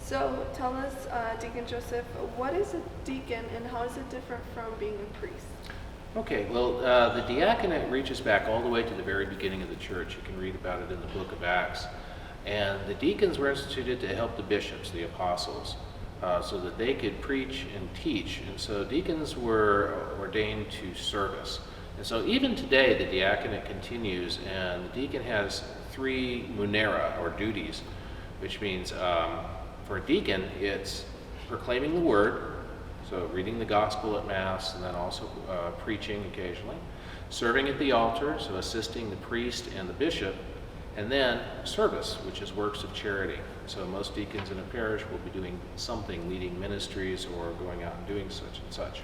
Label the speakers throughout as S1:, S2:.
S1: So tell us, Deacon Joseph, what is a deacon and how is it different from being a priest?
S2: Okay, well, the diaconate reaches back all the way to the very beginning of the church. You can read about it in the book of Acts. And the deacons were instituted to help the bishops, the apostles, so that they could preach and teach. And so deacons were ordained to service. And so even today, the diaconate continues, and the deacon has 3 munera, or duties, which means for a deacon, it's proclaiming the word, so reading the gospel at Mass, and then also preaching occasionally, serving at the altar, so assisting the priest and the bishop, and then service, which is works of charity. So most deacons in a parish will be doing something, leading ministries or going out and doing such and such.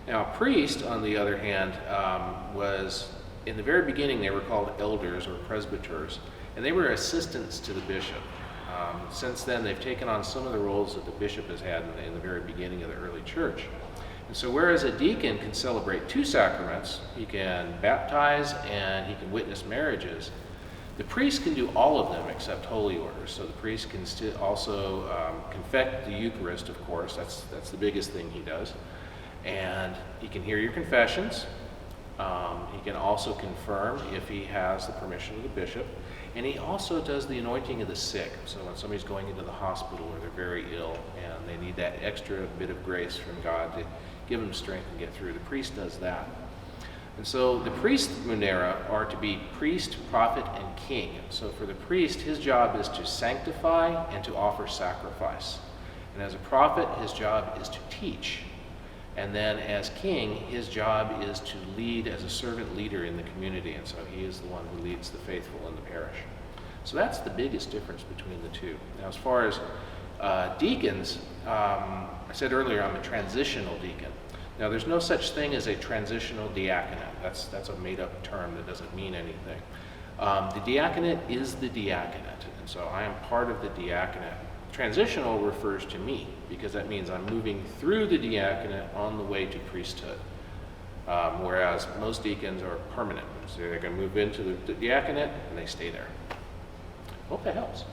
S2: Now, a priest, on the other hand, was, in the very beginning, they were called elders or presbyters, and they were assistants to the bishop. Since then, they've taken on some of the roles that the bishop has had in the very beginning of the early church. And so whereas a deacon can celebrate 2 sacraments, he can baptize and he can witness marriages, the priest can do all of them except holy orders. So the priest can also confect the Eucharist, of course. That's the biggest thing he does. And he can hear your confessions. He can also confirm if he has the permission of the bishop. And he also does the anointing of the sick. So when somebody's going into the hospital or they're very ill and they need that extra bit of grace from God to give them strength and get through, the priest does that. And so the priest munera are to be priest, prophet, and king. So for the priest, his job is to sanctify and to offer sacrifice. And as a prophet, his job is to teach. And then as king, his job is to lead as a servant leader in the community. And so he is the one who leads the faithful in the parish. So that's the biggest difference between the two. Now, as far as deacons, I said earlier I'm a transitional deacon. Now, there's no such thing as a transitional diaconate. That's a made-up term that doesn't mean anything. The diaconate is the diaconate, and so I am part of the diaconate. Transitional refers to me, because that means I'm moving through the diaconate on the way to priesthood, whereas most deacons are permanent. So they're going to move into the diaconate, and they stay there. Hope that helps.